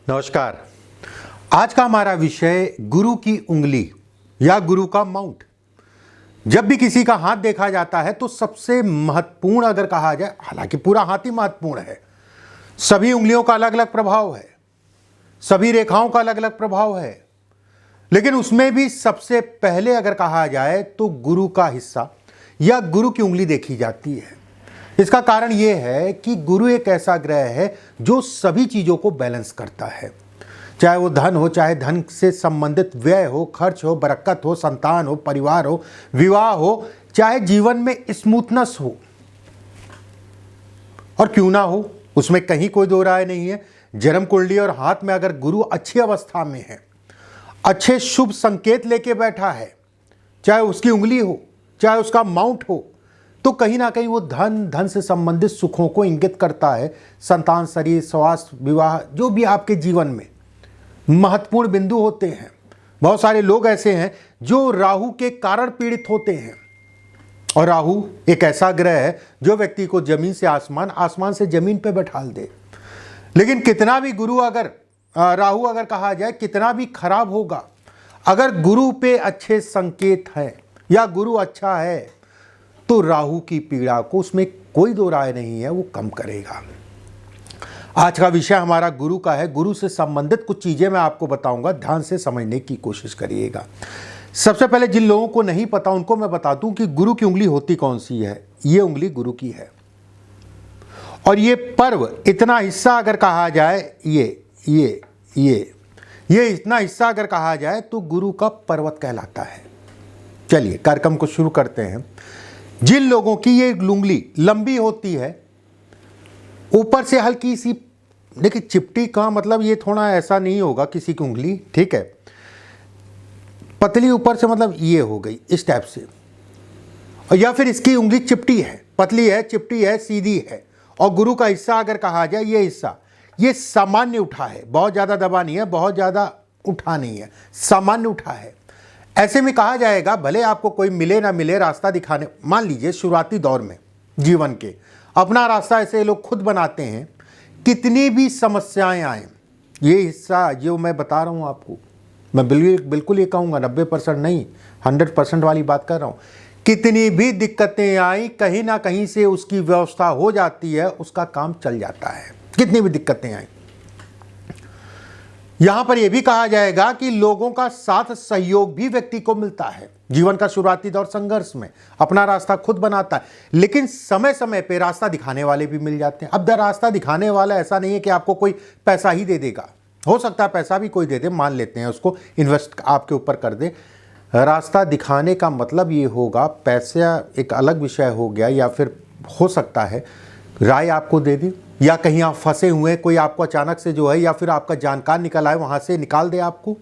नमस्कार। आज का हमारा विषय गुरु की उंगली या गुरु का माउंट। जब भी किसी का हाथ देखा जाता है तो सबसे महत्वपूर्ण अगर कहा जाए, हालांकि पूरा हाथ ही महत्वपूर्ण है, सभी उंगलियों का अलग अलग प्रभाव है, सभी रेखाओं का अलग अलग प्रभाव है, लेकिन उसमें भी सबसे पहले अगर कहा जाए तो गुरु का हिस्सा या गुरु की उंगली देखी जाती है। इसका कारण यह है कि गुरु एक ऐसा ग्रह है जो सभी चीजों को बैलेंस करता है, चाहे वो धन हो, चाहे धन से संबंधित व्यय हो, खर्च हो, बरकत हो, संतान हो, परिवार हो, विवाह हो, चाहे जीवन में स्मूथनेस हो और क्यों ना हो, उसमें कहीं कोई दो राय नहीं है। जन्म कुंडली और हाथ में अगर गुरु अच्छी अवस्था में है, अच्छे शुभ संकेत लेके बैठा है, चाहे उसकी उंगली हो, चाहे उसका माउंट हो, तो कहीं ना कहीं वो धन से संबंधित सुखों को इंगित करता है। संतान, शरीर, स्वास्थ्य, विवाह, जो भी आपके जीवन में महत्वपूर्ण बिंदु होते हैं। बहुत सारे लोग ऐसे हैं जो राहु के कारण पीड़ित होते हैं, और राहु एक ऐसा ग्रह है जो व्यक्ति को जमीन से आसमान, आसमान से जमीन पे बैठाल दे। लेकिन कितना भी गुरु अगर राहु अगर कहा जाए कितना भी खराब होगा, अगर गुरु पे अच्छे संकेत हैं या गुरु अच्छा है तो राहु की पीड़ा को, उसमें कोई दो राय नहीं है, वो कम करेगा। आज का विषय हमारा गुरु का है। गुरु से संबंधित कुछ चीजें मैं आपको बताऊंगा, ध्यान से समझने की कोशिश करिएगा। सबसे पहले जिन लोगों को नहीं पता उनको मैं बता दूं कि गुरु की उंगली होती कौन सी है। ये उंगली गुरु की है, और ये पर्व इतना हिस्सा अगर कहा जाए, ये इतना हिस्सा अगर कहा जाए तो गुरु का पर्वत कहलाता है। चलिए कार्यक्रम को शुरू करते हैं। जिन लोगों की ये उंगली लंबी होती है, ऊपर से हल्की सी, देखिए चिपटी का मतलब ये थोड़ा ऐसा नहीं होगा किसी की उंगली, ठीक है, पतली ऊपर से मतलब ये हो गई इस टाइप से, और या फिर इसकी उंगली चिपटी है, पतली है, चिपटी है, सीधी है, और गुरु का हिस्सा अगर कहा जाए ये हिस्सा ये सामान्य उठा है, बहुत ज़्यादा दबा नहीं है, बहुत ज़्यादा उठा नहीं है, सामान्य उठा है। ऐसे में कहा जाएगा भले आपको कोई मिले ना मिले, रास्ता दिखाने, मान लीजिए शुरुआती दौर में जीवन के अपना रास्ता ऐसे लोग खुद बनाते हैं। कितनी भी समस्याएं आए, ये हिस्सा जो मैं बता रहा हूँ आपको, मैं बिल्कुल ये कहूँगा 90% नहीं 100% वाली बात कर रहा हूँ। कितनी भी दिक्कतें आई, कहीं ना कहीं से उसकी व्यवस्था हो जाती है, उसका काम चल जाता है। कितनी भी दिक्कतें आई, यहां पर यह भी कहा जाएगा कि लोगों का साथ सहयोग भी व्यक्ति को मिलता है। जीवन का शुरुआती दौर संघर्ष में अपना रास्ता खुद बनाता है, लेकिन समय समय पे रास्ता दिखाने वाले भी मिल जाते हैं। अब रास्ता दिखाने वाला ऐसा नहीं है कि आपको कोई पैसा ही दे देगा, हो सकता है पैसा भी कोई दे दे, मान लेते हैं उसको इन्वेस्ट आपके ऊपर कर दे। रास्ता दिखाने का मतलब ये होगा, पैसा एक अलग विषय हो गया, या फिर हो सकता है राय आपको दे दी, या कहीं आप फंसे हुए, कोई आपको अचानक से जो है, या फिर आपका जानकार निकल आए वहां से निकाल दे आपको।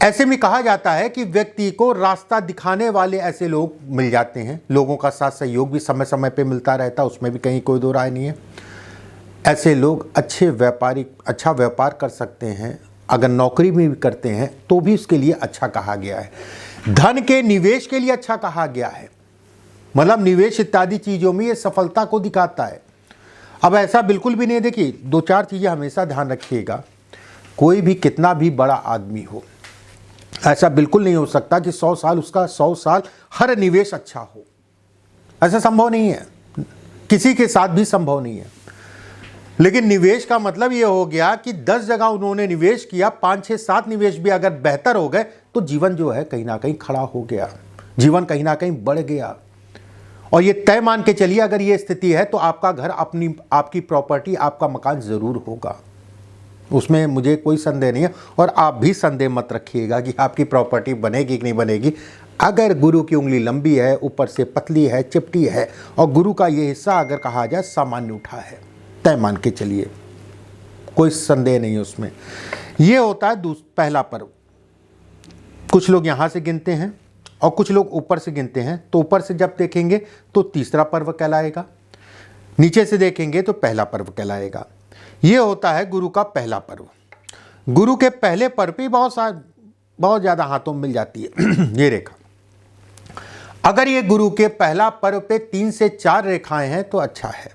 ऐसे में कहा जाता है कि व्यक्ति को रास्ता दिखाने वाले ऐसे लोग मिल जाते हैं। लोगों का साथ सहयोग भी समय समय पे मिलता रहता है, उसमें भी कहीं कोई दो राय नहीं है। ऐसे लोग अच्छा व्यापार कर सकते हैं, अगर नौकरी में भी करते हैं तो भी उसके लिए अच्छा कहा गया है। धन के निवेश के लिए अच्छा कहा गया है, मतलब निवेश इत्यादि चीजों में ये सफलता को दिखाता है। अब ऐसा बिल्कुल भी नहीं, देखिए दो चार चीजें हमेशा ध्यान रखिएगा। कोई भी कितना भी बड़ा आदमी हो, ऐसा बिल्कुल नहीं हो सकता कि 100 साल उसका 100 साल हर निवेश अच्छा हो, ऐसा संभव नहीं है, किसी के साथ भी संभव नहीं है। लेकिन निवेश का मतलब ये हो गया कि 10 जगह उन्होंने निवेश किया, 5, 6, 7 निवेश भी अगर बेहतर हो गए तो जीवन जो है कहीं ना कहीं खड़ा हो गया, जीवन कहीं ना कहीं बढ़ गया। और ये तय मान के चलिए, अगर ये स्थिति है तो आपका घर, आपकी प्रॉपर्टी, आपका मकान जरूर होगा, उसमें मुझे कोई संदेह नहीं है। और आप भी संदेह मत रखिएगा कि आपकी प्रॉपर्टी बनेगी कि नहीं बनेगी। अगर गुरु की उंगली लंबी है, ऊपर से पतली है, चिपटी है, और गुरु का ये हिस्सा अगर कहा जाए सामान्य उठा है, तय मान के चलिए, कोई संदेह नहीं है उसमें। ये होता है पहला पर्व। कुछ लोग यहां से गिनते हैं और कुछ लोग ऊपर से गिनते हैं, तो ऊपर से जब देखेंगे तो तीसरा पर्व कहलाएगा, नीचे से देखेंगे तो पहला पर्व कहलाएगा। यह होता है गुरु का पहला पर्व। गुरु के पहले पर्व पे बहुत ज़्यादा हाथों में मिल जाती है ये रेखा। अगर ये गुरु के पहला पर्व पे 3 से 4 रेखाएं हैं तो अच्छा है।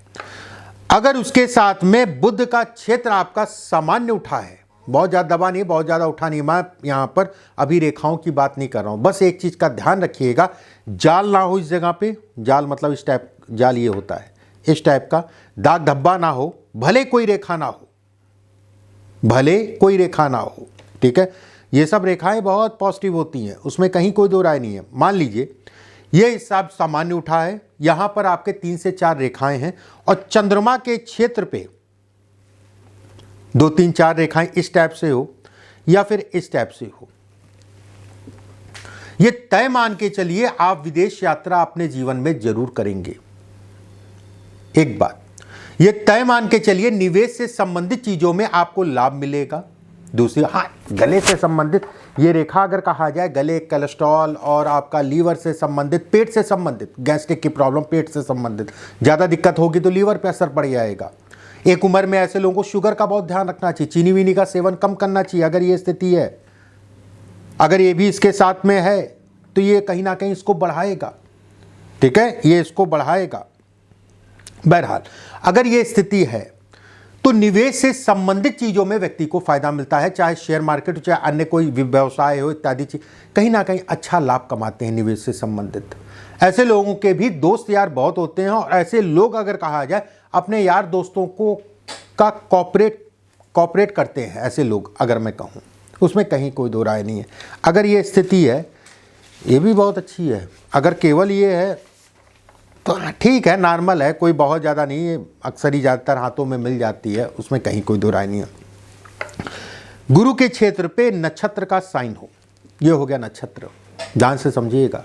अगर उसके साथ में बुध का क्षेत्र आपका सामान्य उठा है, बहुत ज़्यादा दबा नहीं, बहुत ज़्यादा उठा नहीं, मैं यहाँ पर अभी रेखाओं की बात नहीं कर रहा हूँ, बस एक चीज़ का ध्यान रखिएगा, जाल ना हो इस जगह पे, जाल मतलब इस टाइप जाल ये होता है, इस टाइप का दाग धब्बा ना हो, भले कोई रेखा ना हो, भले कोई रेखा ना हो, ठीक है। ये सब रेखाएं बहुत पॉजिटिव होती हैं, उसमें कहीं कोई दो राय नहीं है। मान लीजिए ये हिसाब सामान्य उठा है, यहां पर आपके 3 से 4 रेखाएं हैं और चंद्रमा के क्षेत्र पे 2 3 4 रेखाएं इस टाइप से हो या फिर इस टाइप से हो, ये तय मान के चलिए आप विदेश यात्रा अपने जीवन में जरूर करेंगे। एक बात ये तय मान के चलिए निवेश से संबंधित चीजों में आपको लाभ मिलेगा। दूसरी, हाँ, गले से संबंधित ये रेखा अगर कहा जाए, गले, कोलेस्ट्रॉल और आपका लीवर से संबंधित, पेट से संबंधित, गैस्ट्रिक की प्रॉब्लम, पेट से संबंधित ज़्यादा दिक्कत होगी तो लीवर पे असर पड़ जाएगा। एक उम्र में ऐसे लोगों को शुगर का बहुत ध्यान रखना चाहिए, चीनी वीनी का सेवन कम करना चाहिए अगर ये स्थिति है। अगर ये भी इसके साथ में है तो ये कहीं ना कहीं इसको बढ़ाएगा, ठीक है, ये इसको बढ़ाएगा। बहरहाल अगर ये स्थिति है तो निवेश से संबंधित चीजों में व्यक्ति को फायदा मिलता है, चाहे शेयर मार्केट हो, चाहे अन्य कोई व्यवसाय हो इत्यादि चीज, कहीं ना कहीं अच्छा लाभ कमाते हैं निवेश से संबंधित। ऐसे लोगों के भी दोस्त यार बहुत होते हैं और ऐसे लोग अगर कहा जाए अपने यार दोस्तों को का कॉपरेट करते हैं, ऐसे लोग अगर मैं कहूँ, उसमें कहीं कोई दो राय नहीं है। अगर ये स्थिति है ये भी बहुत अच्छी है, अगर केवल ये है तो ठीक है, नॉर्मल है, कोई बहुत ज़्यादा नहीं है, अक्सर ही ज़्यादातर हाथों में मिल जाती है, उसमें कहीं कोई दो राय नहीं है। गुरु के क्षेत्र पे नक्षत्र का साइन हो, ये हो गया नक्षत्र, ध्यान से समझिएगा।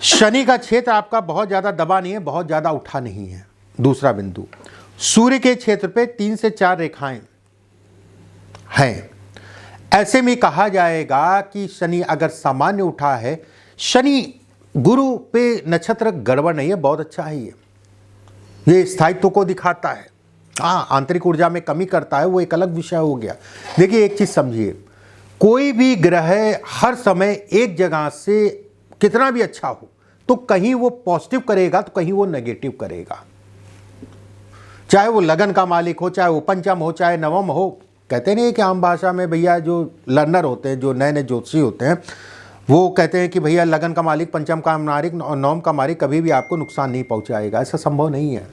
शनि का क्षेत्र आपका बहुत ज़्यादा दबा नहीं है, बहुत ज़्यादा उठा नहीं है। दूसरा बिंदु, सूर्य के क्षेत्र पे 3 से 4 रेखाएं हैं, ऐसे में कहा जाएगा कि शनि अगर सामान्य उठा है, शनि गुरु पे नक्षत्र गड़बड़ नहीं है, बहुत अच्छा है। ये स्थायित्व को दिखाता है, हाँ, आंतरिक ऊर्जा में कमी करता है, वो एक अलग विषय हो गया। देखिए एक चीज समझिए, कोई भी ग्रह हर समय एक जगह से कितना भी अच्छा हो तो कहीं वो पॉजिटिव करेगा तो कहीं वो नेगेटिव करेगा, चाहे वो लगन का मालिक हो, चाहे वो पंचम हो, चाहे नवम हो। कहते नहीं कि आम भाषा में भैया जो लर्नर होते हैं, जो नए नए ज्योतिषी होते हैं, वो कहते हैं कि भैया लगन का मालिक, पंचम का मालिक और नवम का मालिक कभी भी आपको नुकसान नहीं पहुंचाएगा। ऐसा संभव नहीं है।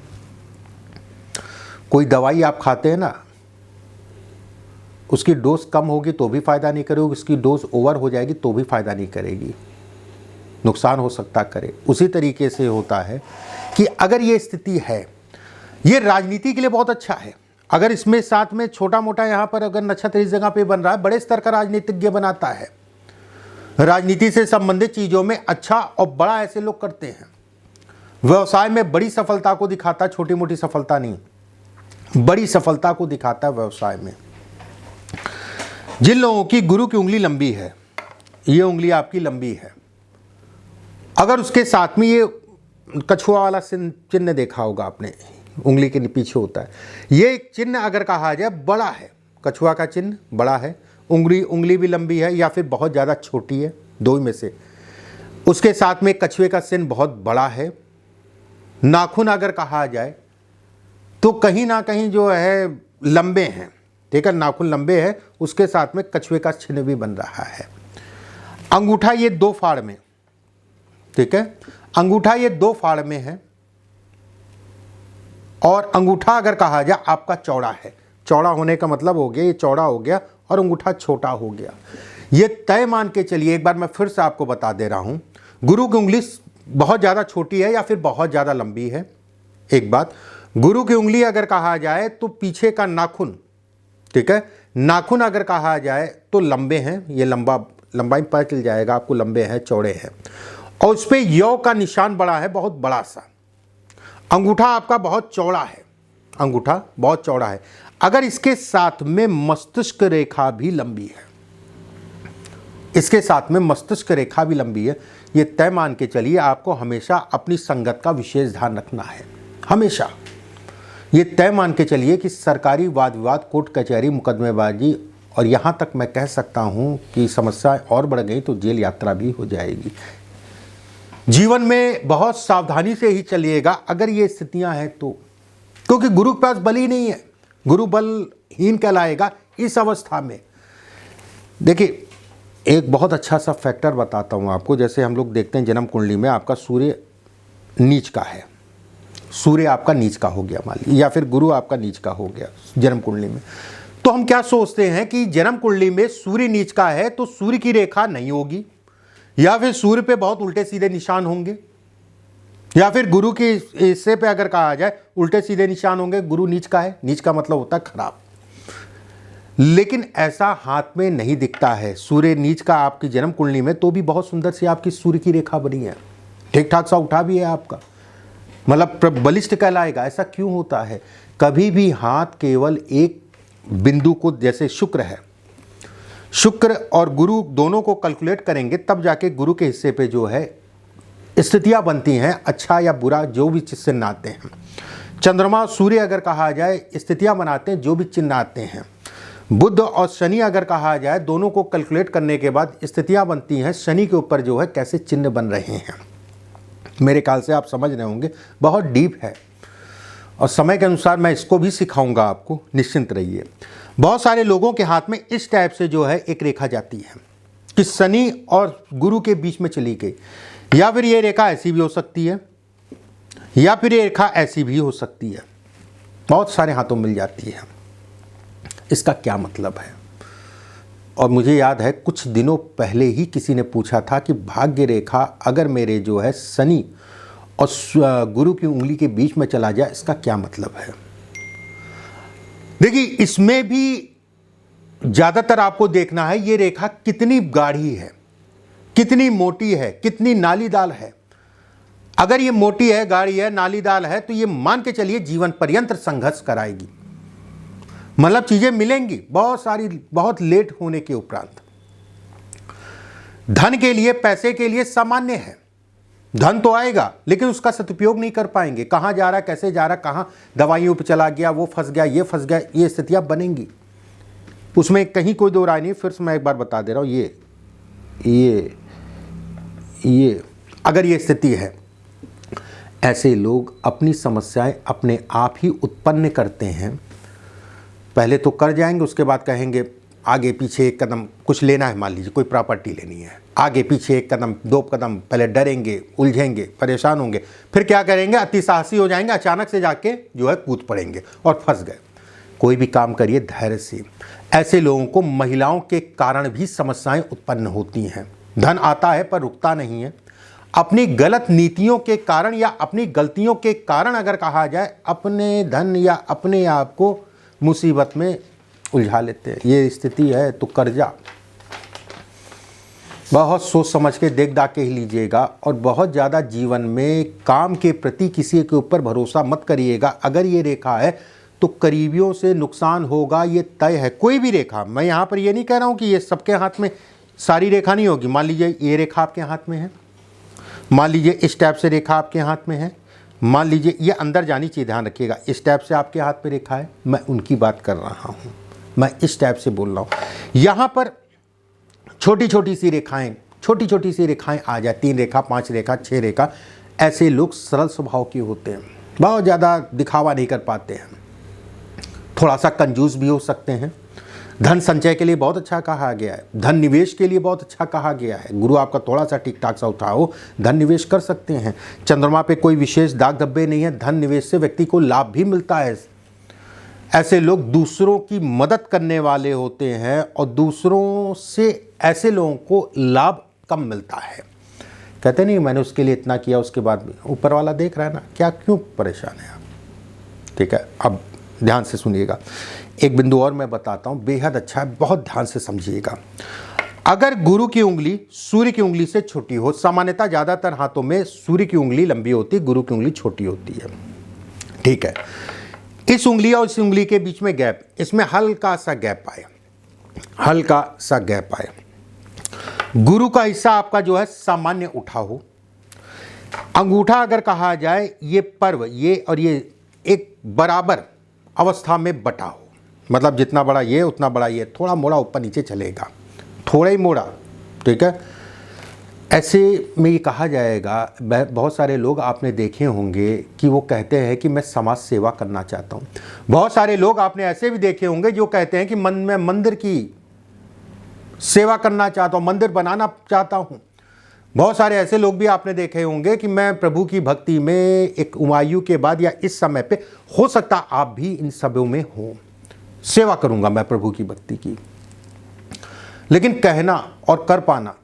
कोई दवाई आप खाते हैं ना, उसकी डोज कम होगी तो भी फायदा नहीं करेगी, उसकी डोज ओवर हो जाएगी तो भी फायदा नहीं करेगी, नुकसान हो सकता करे। उसी तरीके से होता है कि अगर ये स्थिति है, ये राजनीति के लिए बहुत अच्छा है। अगर इसमें साथ में छोटा मोटा यहाँ पर अगर नक्षत्र इस जगह पे बन रहा है, बड़े स्तर का राजनीतिज्ञ बनाता है। राजनीति से संबंधित चीजों में अच्छा और बड़ा ऐसे लोग करते हैं। व्यवसाय में बड़ी सफलता को दिखाता, छोटी मोटी सफलता नहीं, बड़ी सफलता को दिखाता है व्यवसाय में। जिन लोगों की गुरु की उंगली लंबी है, ये उंगली आपकी लंबी है, अगर उसके साथ में ये कछुआ वाला चिन्ह देखा होगा आपने, उंगली के पीछे होता है, ये एक चिन्ह अगर कहा जाए बड़ा है, कछुआ का चिन्ह बड़ा है, उंगली भी लंबी है या फिर बहुत ज़्यादा छोटी है, दो में से। उसके साथ में कछुए का चिन्ह बहुत बड़ा है। नाखून अगर कहा जाए तो कहीं ना कहीं जो है लंबे हैं, ठीक है, नाखून लंबे हैं, उसके साथ में कछुए का चिन्ह भी बन रहा है। अंगूठा ये 2 फाड़ में, ठीक है, अंगूठा ये 2 फाड़ में है और अंगूठा अगर कहा जाए आपका चौड़ा है। चौड़ा होने का मतलब हो गया ये चौड़ा हो गया और अंगूठा छोटा हो गया। ये तय मान के चलिए, एक बार मैं फिर से आपको बता दे रहा हूं, गुरु की उंगली बहुत ज़्यादा छोटी है या फिर बहुत ज़्यादा लंबी है। एक बात, गुरु की उंगली अगर कहा जाए तो पीछे का नाखून, ठीक है, नाखून अगर कहा जाए तो लंबे हैं, ये लंबाई पता चल जाएगा आपको, लंबे हैं, चौड़े हैं, और उस पर यौ का निशान बड़ा है, बहुत बड़ा सा। अंगूठा आपका बहुत चौड़ा है, अंगूठा बहुत चौड़ा है। अगर इसके साथ में मस्तिष्क रेखा भी लंबी है, इसके साथ में मस्तिष्क रेखा भी लंबी है, ये तय मान के चलिए आपको हमेशा अपनी संगत का विशेष ध्यान रखना है। हमेशा ये तय मान के चलिए कि सरकारी वाद विवाद, कोर्ट कचहरी, मुकदमेबाजी, और यहाँ तक मैं कह सकता हूँ कि समस्याएं और बढ़ गई तो जेल यात्रा भी हो जाएगी। जीवन में बहुत सावधानी से ही चलिएगा अगर ये स्थितियां हैं तो। क्योंकि गुरु के पास बल ही नहीं है, गुरु बलहीन कहलाएगा इस अवस्था में। देखिए एक बहुत अच्छा सा फैक्टर बताता हूँ आपको। जैसे हम लोग देखते हैं जन्म कुंडली में आपका सूर्य नीच का है, सूर्य आपका नीच का हो गया मान लीजिए, या फिर गुरु आपका नीच का हो गया जन्म कुंडली में, तो हम क्या सोचते हैं कि जन्म कुंडली में सूर्य नीच का है तो सूर्य की रेखा नहीं होगी, या फिर सूर्य पे बहुत उल्टे सीधे निशान होंगे, या फिर गुरु के हिस्से पे अगर कहा जाए उल्टे सीधे निशान होंगे, गुरु नीच का है, नीच का मतलब होता है खराब। लेकिन ऐसा हाथ में नहीं दिखता है। सूर्य नीच का आपकी जन्म कुंडली में तो भी बहुत सुंदर सी आपकी सूर्य की रेखा बनी है, ठीक ठाक सा उठा भी है आपका, मतलब बलिष्ठ कहलाएगा। ऐसा क्यों होता है? कभी भी हाथ केवल एक बिंदु को, जैसे शुक्र है, शुक्र और गुरु दोनों को कैलकुलेट करेंगे तब जाके गुरु के हिस्से पे जो है स्थितियां बनती हैं, अच्छा या बुरा जो भी चिन्ह आते हैं। चंद्रमा सूर्य अगर कहा जाए स्थितियां बनाते हैं, जो भी चिन्ह आते हैं। बुध और शनि अगर कहा जाए दोनों को कैलकुलेट करने के बाद स्थितियां बनती हैं, शनि के ऊपर जो है कैसे चिन्ह बन रहे हैं। मेरे ख्याल से आप समझ रहे होंगे, बहुत डीप है और समय के अनुसार मैं इसको भी सिखाऊंगा आपको, निश्चिंत रहिए। बहुत सारे लोगों के हाथ में इस टाइप से जो है एक रेखा जाती है कि शनि और गुरु के बीच में चली गई, या फिर ये रेखा ऐसी भी हो सकती है, या फिर ये रेखा ऐसी भी हो सकती है, बहुत सारे हाथों मिल जाती है। इसका क्या मतलब है? और मुझे याद है कुछ दिनों पहले ही किसी ने पूछा था कि भाग्य रेखा अगर मेरे जो है शनि और गुरु की उंगली के बीच में चला जाए, इसका क्या मतलब है? देखिए इसमें भी ज़्यादातर आपको देखना है ये रेखा कितनी गाढ़ी है, कितनी मोटी है, कितनी नालीदार है। अगर ये मोटी है, गाढ़ी है, नालीदार है तो ये मान के चलिए जीवन पर्यंत संघर्ष कराएगी, मतलब चीजें मिलेंगी बहुत सारी, बहुत लेट होने के उपरांत। धन के लिए, पैसे के लिए सामान्य है, धन तो आएगा लेकिन उसका सदुपयोग नहीं कर पाएंगे। कहां जा रहा, कैसे जा रहा, कहां दवाइयों पे चला गया, वो फंस गया, ये फंस गया, ये स्थितियां बनेंगी, उसमें कहीं कोई दो राय नहीं। फिर से मैं एक बार बता दे रहा हूं, ये अगर ये स्थिति है, ऐसे लोग अपनी समस्याएं अपने आप ही उत्पन्न करते हैं। पहले तो कर जाएंगे, उसके बाद कहेंगे आगे पीछे एक कदम कुछ लेना है, मान लीजिए कोई प्रॉपर्टी लेनी है, आगे पीछे एक कदम दो कदम, पहले डरेंगे, उलझेंगे, परेशान होंगे, फिर क्या करेंगे, अति साहसी हो जाएंगे, अचानक से जाके जो है कूद पड़ेंगे और फंस गए। कोई भी काम करिए धैर्य से। ऐसे लोगों को महिलाओं के कारण भी समस्याएं उत्पन्न होती हैं। धन आता है पर रुकता नहीं है। अपनी गलत नीतियों के कारण या अपनी गलतियों के कारण अगर कहा जाए, अपने धन या अपने आप को मुसीबत में उलझा लेते हैं। ये स्थिति है तो कर्जा बहुत सोच समझ के देख दाख के ही लीजिएगा, और बहुत ज़्यादा जीवन में काम के प्रति किसी के ऊपर भरोसा मत करिएगा। अगर ये रेखा है तो करीबियों से नुकसान होगा, ये तय है। कोई भी रेखा, मैं यहाँ पर ये नहीं कह रहा हूँ कि ये सबके हाथ में सारी रेखा नहीं होगी। मान लीजिए ये रेखा आपके हाथ में है, मान लीजिए इस टाइप से रेखा आपके हाथ में है, मान लीजिए ये अंदर जानी चाहिए, ध्यान रखिएगा। इस टाइप से आपके हाथ पे रेखा है, मैं उनकी बात कर रहा हूँ, मैं इस टाइप से बोल रहा हूँ। यहाँ पर छोटी छोटी सी रेखाएं आ जाए, 3 रेखा, 5 रेखा, 6 रेखा। ऐसे लोग सरल स्वभाव के होते हैं, बहुत ज़्यादा दिखावा नहीं कर पाते हैं, थोड़ा सा कंजूस भी हो सकते हैं। धन संचय के लिए बहुत अच्छा कहा गया है, धन निवेश के लिए बहुत अच्छा कहा गया है। गुरु आपका थोड़ा सा ठीक ठाक सा उठा हो, धन निवेश कर सकते हैं। चंद्रमा पे कोई विशेष दाग धब्बे नहीं है, धन निवेश से व्यक्ति को लाभ भी मिलता है। ऐसे लोग दूसरों की मदद करने वाले होते हैं और दूसरों से ऐसे लोगों को लाभ कम मिलता है। कहते नहीं मैंने उसके लिए इतना किया, उसके बाद भी ऊपर वाला देख रहा है ना, क्या क्यों परेशान है आप? ठीक है, अब ध्यान से सुनिएगा। एक बिंदु और मैं बताता हूँ, बेहद अच्छा है, बहुत ध्यान से समझिएगा। अगर गुरु की उंगली सूर्य की उंगली से छोटी हो, सामान्यतः ज़्यादातर हाथों में सूर्य की उंगली लंबी होती है, गुरु की उंगली छोटी होती है। ठीक है, इस उंगली और इस उंगली के बीच में गैप, इसमें हल्का सा गैप आए, हल्का सा गैप आए। गुरु का हिस्सा आपका जो है सामान्य उठा हो, अंगूठा अगर कहा जाए ये पर्व, ये और ये एक बराबर अवस्था में बटा हो, मतलब जितना बड़ा ये उतना बड़ा ये, थोड़ा मोड़ा ऊपर नीचे चलेगा, थोड़ा ही मोड़ा। ठीक है, ऐसे में ये कहा जाएगा, बहुत सारे लोग आपने देखे होंगे कि वो कहते हैं कि मैं समाज सेवा करना चाहता हूँ। बहुत सारे लोग आपने ऐसे भी देखे होंगे जो कहते हैं कि मैं मंदिर की सेवा करना चाहता हूँ, मंदिर बनाना चाहता हूँ। बहुत सारे ऐसे लोग भी आपने देखे होंगे कि मैं प्रभु की भक्ति में एक उमायू के बाद या इस समय पे, हो सकता आप भी इन सबों में हो, सेवा करूँगा मैं प्रभु की भक्ति की। लेकिन कहना और कर पाना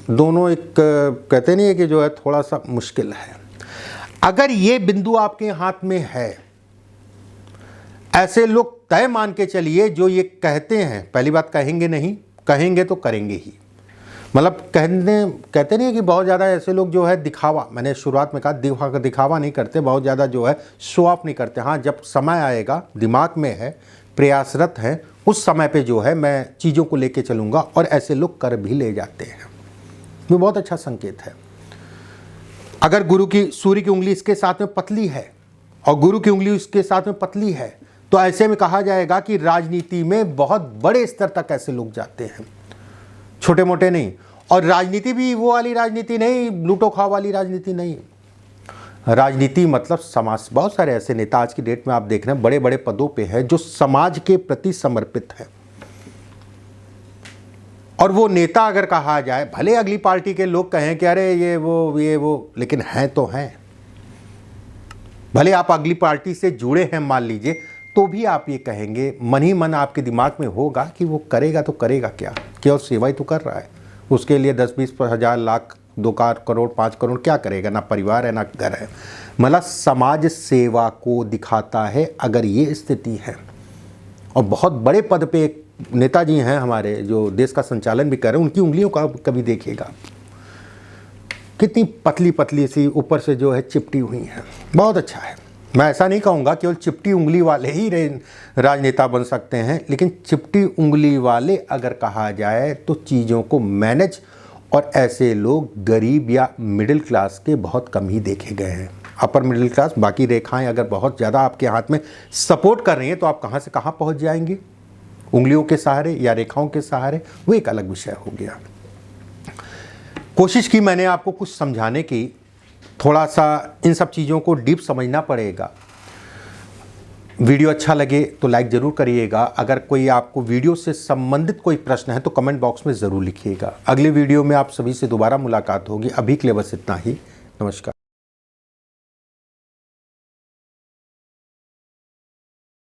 दोनों एक, कहते नहीं है कि जो है थोड़ा सा मुश्किल है। अगर ये बिंदु आपके हाथ में है, ऐसे लोग तय मान के चलिए जो ये कहते हैं, पहली बात कहेंगे नहीं, कहेंगे तो करेंगे ही। मतलब कहते नहीं है कि बहुत ज़्यादा ऐसे लोग जो है दिखावा, मैंने शुरुआत में कहा दिखावा नहीं करते, बहुत ज़्यादा जो है शो ऑफ नहीं करते। हाँ, जब समय आएगा, दिमाग में है, प्रयासरत है, उस समय पे जो है मैं चीज़ों को लेके चलूँगा, और ऐसे लोग कर भी ले जाते हैं। ये बहुत अच्छा संकेत है। अगर सूर्य की उंगली इसके साथ में पतली है और गुरु की उंगली उसके साथ में पतली है, तो ऐसे में कहा जाएगा कि राजनीति में बहुत बड़े स्तर तक ऐसे लोग जाते हैं, छोटे मोटे नहीं। और राजनीति भी वो वाली राजनीति नहीं, लूटो खाओ वाली राजनीति नहीं। राजनीति मतलब समाज। बहुत सारे ऐसे नेता आज की डेट में आप देख रहे हैं बड़े बड़े पदों पे हैं जो समाज के प्रति समर्पित है। और वो नेता अगर कहा जाए, भले अगली पार्टी के लोग कहें कि अरे ये वो, लेकिन हैं तो हैं। भले आप अगली पार्टी से जुड़े हैं मान लीजिए, तो भी आप ये कहेंगे, मन ही मन आपके दिमाग में होगा कि वो करेगा तो करेगा क्या, केवल सेवा ही तो कर रहा है। उसके लिए 10-20 हज़ार लाख 2 करोड़ 5 करोड़ क्या करेगा, ना परिवार है ना घर है। मतलब समाज सेवा को दिखाता है अगर ये स्थिति है। और बहुत बड़े पद पे एक नेताजी हैं हमारे जो देश का संचालन भी कर रहे हैं, उनकी उंगलियों का कभी देखिएगा कितनी पतली पतली सी ऊपर से जो है चिपटी हुई हैं। बहुत अच्छा है। मैं ऐसा नहीं कहूँगा केवल चिपटी उंगली वाले ही राजनेता बन सकते हैं, लेकिन चिपटी उंगली वाले अगर कहा जाए तो चीज़ों को मैनेज, और ऐसे लोग गरीब या मिडिल क्लास के बहुत कम ही देखे गए हैं। अपर मिडिल क्लास, बाकी रेखाएं अगर बहुत ज़्यादा आपके हाथ में सपोर्ट कर रही हैं तो आप कहाँ से कहाँ पहुँच जाएंगे, उंगलियों के सहारे या रेखाओं के सहारे, वो एक अलग विषय हो गया। कोशिश की मैंने आपको कुछ समझाने की, थोड़ा सा इन सब चीज़ों को डीप समझना पड़ेगा। वीडियो अच्छा लगे तो लाइक ज़रूर करिएगा। अगर कोई आपको वीडियो से संबंधित कोई प्रश्न है तो कमेंट बॉक्स में ज़रूर लिखिएगा। अगले वीडियो में आप सभी से दोबारा मुलाकात होगी। अभी के लिए बस इतना ही। नमस्कार।